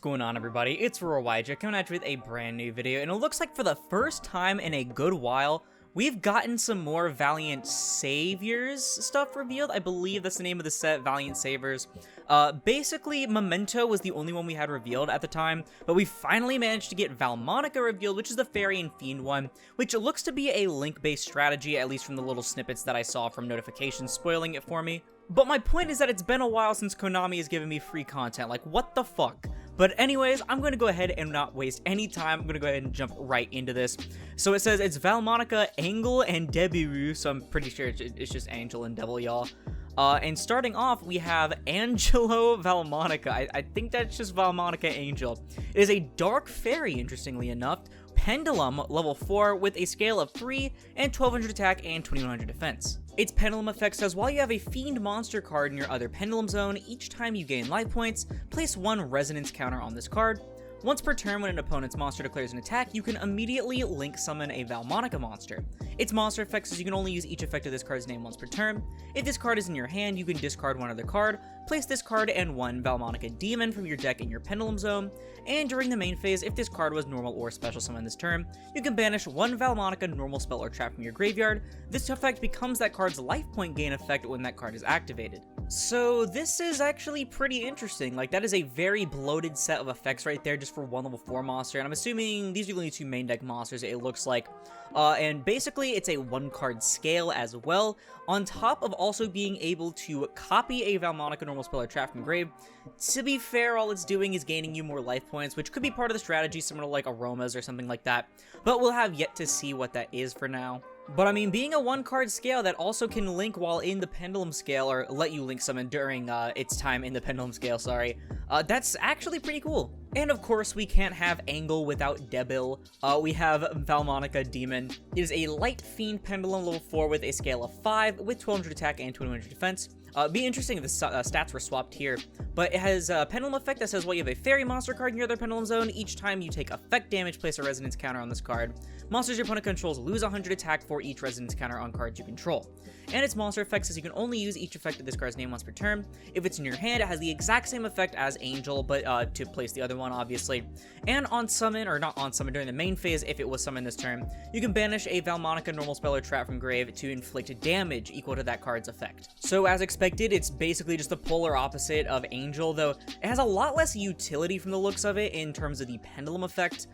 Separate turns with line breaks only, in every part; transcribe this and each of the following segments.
going on, everybody? It's Aurora coming at you with a brand new video, and it looks like for the first time in a good while, we've gotten some more Valiant Saviors stuff revealed. I believe that's the name of the set, Valiant Savers. Basically, Memento was the only one we had revealed at the time, but we finally managed to get Valmonica revealed, which is the Fairy and Fiend one, which looks to be a link-based strategy, at least from the little snippets that I saw from notifications spoiling it for me. But my point is that it's been a while since Konami has given me free content, like what the fuck? But anyways, I'm going to go ahead and not waste any time. I'm going to go ahead and jump right into this. So it says it's Valmonica, Angel, and Debiru, so I'm pretty sure it's just Angel and Devil, y'all. And starting off, we have Angelo Valmonica. I think that's just Valmonica Angel. It is a Dark Fairy, interestingly enough. Pendulum, level 4, with a scale of 3 and 1200 attack and 2100 defense. Its Pendulum effect says while you have a Fiend monster card in your other Pendulum zone, each time you gain life points, place one Resonance counter on this card. Once per turn, when an opponent's monster declares an attack, you can immediately link summon a Valmonica monster. Its monster effect says you can only use each effect of this card's name once per turn. If this card is in your hand, you can discard one other card, place this card and one Valmonica demon from your deck in your Pendulum zone, and during the main phase, if this card was normal or special summon this turn, you can banish one Valmonica normal spell or trap from your graveyard. This effect becomes that card's life point gain effect when that card is activated. So this is actually pretty interesting. Like, that is a very bloated set of effects right there just for one level 4 monster, and I'm assuming these are the only two main deck monsters it looks like. And basically it's a 1-card scale as well, on top of also being able to copy a Valmonica normal spell or trap from grave. To be fair, all it's doing is gaining you more life points, which could be part of the strategy similar to like Aromas or something like that, but we'll have yet to see what that is for now. But I mean, being a 1-card scale that also can link while in the Pendulum scale, or let you link summon during its time in the Pendulum scale, sorry, that's actually pretty cool. And of course, we can't have Angel without Debil. We have Valmonica Demon. It is a Light Fiend Pendulum level 4 with a scale of 5 with 1200 attack and 2100 defense. It'd be interesting if the stats were swapped here, but it has a Pendulum effect that says while you have a Fairy monster card in your other Pendulum zone, each time you take effect damage, place a Resonance counter on this card. Monsters your opponent controls lose 100 attack for each Resonance counter on cards you control. And its monster effect says you can only use each effect of this card's name once per turn. If it's in your hand, it has the exact same effect as Angel, but to place the other one, obviously. And on summon, or not on summon, during the main phase, if it was summoned this turn, you can banish a Valmonica normal spell or trap from grave to inflict damage equal to that card's effect. So as expected, it's basically just the polar opposite of Angel, though it has a lot less utility from the looks of it in terms of the Pendulum effect,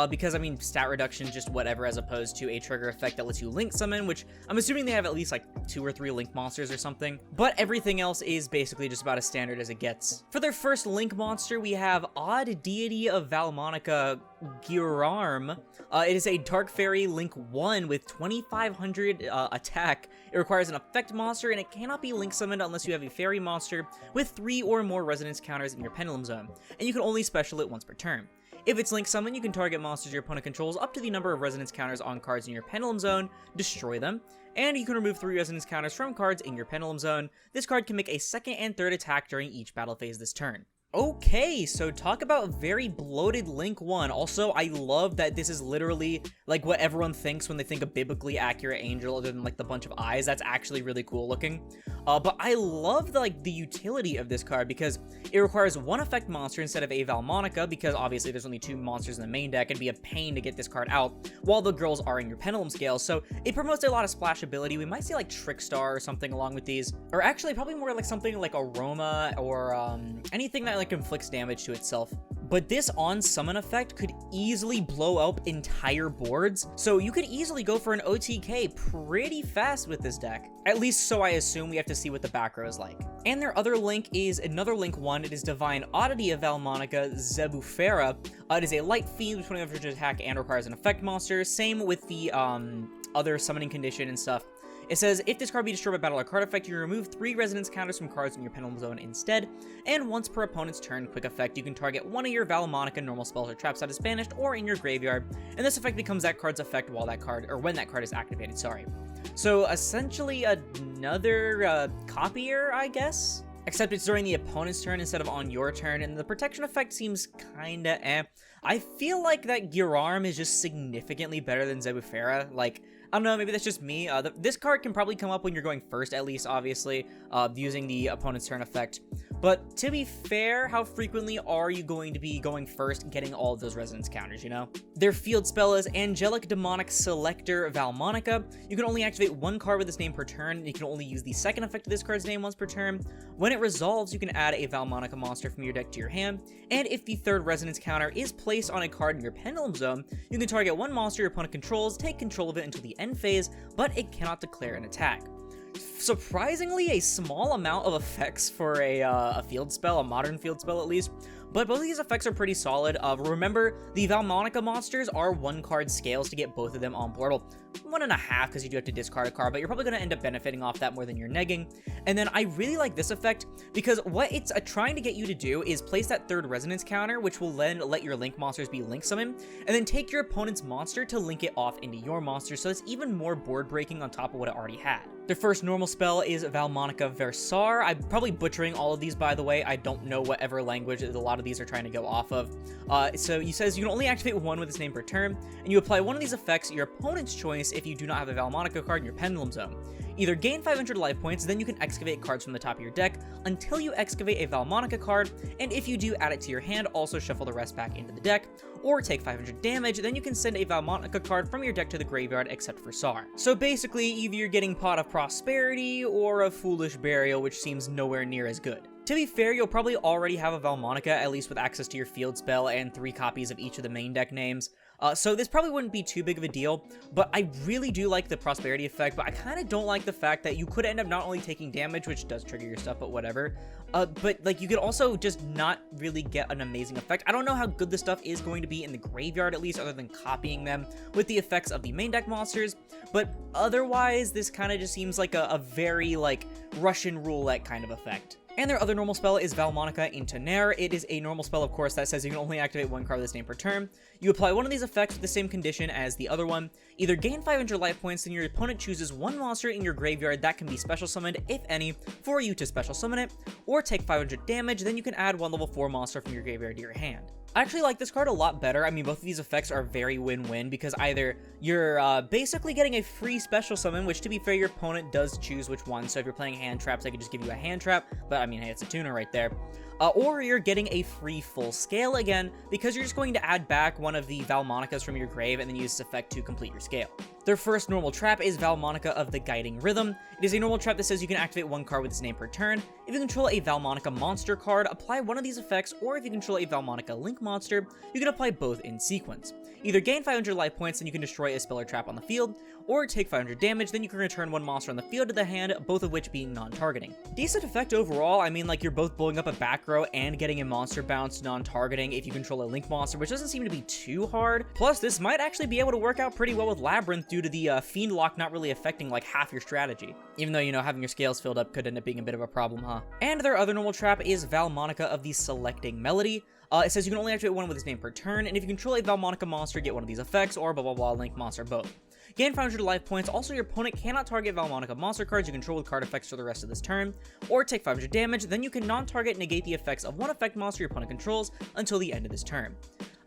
because I mean, stat reduction, just whatever, as opposed to a trigger effect that lets you link summon, which I'm assuming they have at least like 2 or 3 link monsters or something, but everything else is basically just about as standard as it gets. For their first link monster, we have Odd Deity of Valmonica, Girarm. It is a Dark Fairy Link 1 with 2500 attack. It requires an effect monster, and it cannot be link summoned unless you have a Fairy monster with 3 or more Resonance counters in your Pendulum zone, and you can only special it once per turn. If it's link summoned, you can target monsters your opponent controls up to the number of Resonance counters on cards in your Pendulum zone, destroy them, and you can remove 3 Resonance counters from cards in your Pendulum zone. This card can make a second and third attack during each battle phase this turn. Okay, so talk about very bloated Link 1. Also, I love that this is literally like what everyone thinks when they think of biblically accurate Angel, other than like the bunch of eyes. That's actually really cool looking. But I love the utility of this card because it requires 1 effect monster instead of a Valmonica, because obviously there's only 2 monsters in the main deck. It'd be a pain to get this card out while the girls are in your Pendulum scale. So it promotes a lot of splash ability. We might see like Trickstar or something along with these, or actually probably more like something like Aroma or anything that like inflicts damage to itself. But this on summon effect could easily blow up entire boards, so you could easily go for an OTK pretty fast with this deck. At least so I assume. We have to see what the back row is like. And their other link is another Link 1. It is Divine Oddity of Valmonica, Zebufera. It is a Light Fiend with 20% attack and requires an effect monster. Same with the other summoning condition and stuff. It says, if this card be destroyed by battle or card effect, you remove 3 Resonance counters from cards in your Pendulum zone instead, and once per opponent's turn, quick effect, you can target one of your Valmonica normal spells or traps that is banished or in your graveyard, and this effect becomes that card's effect while that card, or when that card is activated, sorry. So essentially another copier, I guess? Except it's during the opponent's turn instead of on your turn, and the protection effect seems kinda eh. I feel like that Girarm is just significantly better than Zebufera. Like, I don't know, maybe that's just me. This card can probably come up when you're going first, at least, obviously, using the opponent's turn effect. But to be fair, how frequently are you going to be going first getting all of those resonance counters, you know? Their field spell is Angelic Demonic Selector Valmonica. You can only activate one card with this name per turn, and you can only use the second effect of this card's name once per turn. When it resolves, you can add a Valmonica monster from your deck to your hand, and if the third resonance counter is placed on a card in your Pendulum Zone, you can target one monster your opponent controls, take control of it until the end phase, but it cannot declare an attack. Surprisingly, a small amount of effects for a field spell, a modern field spell at least, but both of these effects are pretty solid. Remember, the Valmonica monsters are 1 card scales to get both of them on board. Well, 1.5 because you do have to discard a card, but you're probably going to end up benefiting off that more than you're negging. And then I really like this effect because what it's trying to get you to do is place that third resonance counter, which will then let your link monsters be link summoned, and then take your opponent's monster to link it off into your monster, so it's even more board breaking on top of what it already had. Their first normal spell is Valmonica Versar. I'm probably butchering all of these, by the way. I don't know whatever language a lot of these are trying to go off of. So he says you can only activate one with its name per turn, and you apply one of these effects your opponent's choice if you do not have a Valmonica card in your Pendulum Zone. Either gain 500 life points, then you can excavate cards from the top of your deck until you excavate a Valmonica card, and if you do, add it to your hand, also shuffle the rest back into the deck, or take 500 damage, then you can send a Valmonica card from your deck to the graveyard except for Sar. So basically, either you're getting Pot of Prosperity or a Foolish Burial, which seems nowhere near as good. To be fair, you'll probably already have a Valmonica, at least with access to your field spell and 3 copies of each of the main deck names. So this probably wouldn't be too big of a deal, but I really do like the prosperity effect, but I kind of don't like the fact that you could end up not only taking damage, which does trigger your stuff, but whatever, but like you could also just not really get an amazing effect. I don't know how good this stuff is going to be in the graveyard, at least, other than copying them with the effects of the main deck monsters, but otherwise, this kind of just seems like a very, like, Russian roulette kind of effect. And their other normal spell is Valmonica Intonare. It is a normal spell, of course, that says you can only activate 1 card with this name per turn. You apply one of these effects with the same condition as the other one. Either gain 500 life points, then your opponent chooses 1 monster in your graveyard that can be special summoned, if any, for you to special summon it, or take 500 damage, then you can add 1 level 4 monster from your graveyard to your hand. I actually like this card a lot better. I mean, both of these effects are very win-win because either you're basically getting a free special summon, which to be fair, your opponent does choose which one. So if you're playing hand traps, they could just give you a hand trap, but I mean, hey, it's a tuner right there. Or you're getting a free full scale again because you're just going to add back one of the Valmonicas from your grave and then use this effect to complete your scale. Their first normal trap is Valmonica of the Guiding Rhythm. It is a normal trap that says you can activate 1 card with its name per turn. If you control a Valmonica monster card, apply one of these effects, or if you control a Valmonica link monster, you can apply both in sequence. Either gain 500 life points, then you can destroy a spell or trap on the field, or take 500 damage, then you can return 1 monster on the field to the hand, both of which being non-targeting. Decent effect overall. I mean, like, you're both blowing up a back row and getting a monster bounce non-targeting if you control a link monster, which doesn't seem to be too hard. Plus, this might actually be able to work out pretty well with Labyrinth due to the Fiend Lock not really affecting like half your strategy. Even though, you know, having your scales filled up could end up being a bit of a problem, huh? And their other normal trap is Valmonica of the Selecting Melody. It says you can only activate 1 with its name per turn, and if you control a Valmonica monster, get one of these effects, or blah blah blah, link monster both. Gain 500 life points. Also, your opponent cannot target Valmonica monster cards you control with card effects for the rest of this turn, or take 500 damage, then you can non-target negate the effects of 1 effect monster your opponent controls until the end of this turn.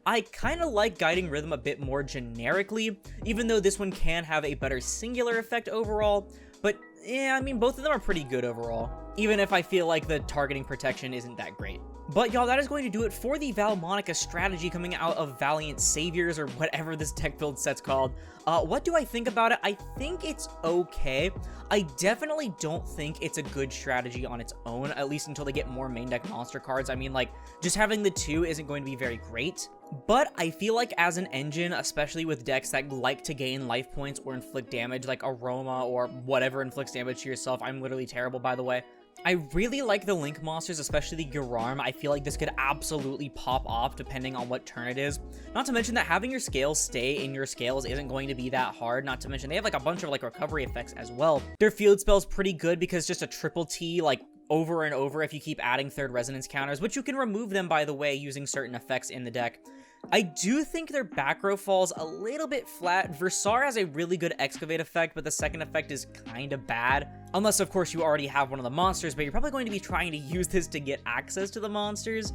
I kind of like Guiding Rhythm a bit more generically, even though this one can have a better singular effect overall, but yeah, I mean, both of them are pretty good overall, even if I feel like the targeting protection isn't that great. But y'all, that is going to do it for the Valmonica strategy coming out of Valiant Saviors, or whatever this deck build set's called. What do I think about it? I think it's okay. I definitely don't think it's a good strategy on its own, at least until they get more main deck monster cards. I mean, like, just having the 2 isn't going to be very great. But I feel like as an engine, especially with decks that like to gain life points or inflict damage, like Aroma or whatever inflicts damage to yourself, I'm literally terrible, by the way. I really like the Link monsters, especially the Gararm. I feel like this could absolutely pop off depending on what turn it is. Not to mention that having your scales stay in your scales isn't going to be that hard. Not to mention they have like a bunch of like recovery effects as well. Their field spell's pretty good because just a triple T, like, over and over if you keep adding third resonance counters, which you can remove them, by the way, using certain effects in the deck. I do think their back row falls a little bit flat. Versar has a really good excavate effect, but the second effect is kind of bad. Unless, of course, you already have one of the monsters, but you're probably going to be trying to use this to get access to the monsters.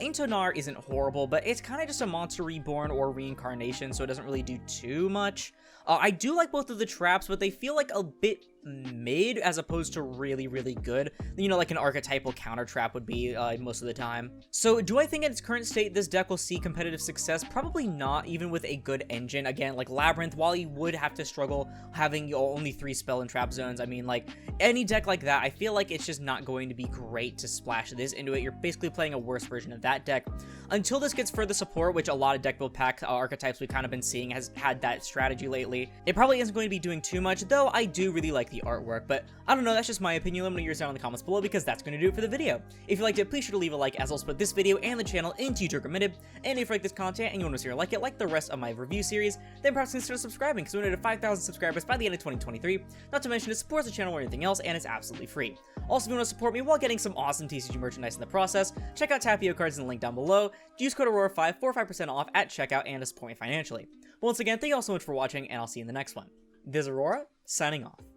Intonar isn't horrible, but it's kind of just a monster reborn or reincarnation, so it doesn't really do too much. I do like both of the traps, but they feel like a bit mid as opposed to really, really good. You know, like an archetypal counter trap would be most of the time. So do I think in its current state this deck will see competitive success? Probably not, even with a good engine. Again, like Labyrinth, while you would have to struggle having only 3 spell and trap zones, I mean, like any deck like that, I feel like it's just not going to be great to splash this into it. You're basically playing a worse version of that deck. Until this gets further support, which a lot of deck build pack archetypes we've kind of been seeing has had that strategy lately, it probably isn't going to be doing too much, though I do really like the artwork. But I don't know, that's just my opinion. Let me know yours down in the comments below, because that's going to do it for the video. If you liked it, please sure to leave a like, as I'll split this video and the channel into YouTube recommended. And if you like this content and you want to see or like it, like the rest of my review series, then perhaps consider subscribing, because we're near to 5,000 subscribers by the end of 2023. Not to mention it supports the channel or anything else, and it's absolutely free. Also, if you want to support me while getting some awesome TCG merchandise in the process, check out Tapio cards in the link down below. Use code Aurora5 for 5% off at checkout and to support me financially. Once again, thank you all so much for watching, and I'll see you in the next one. This is Aurora, signing off.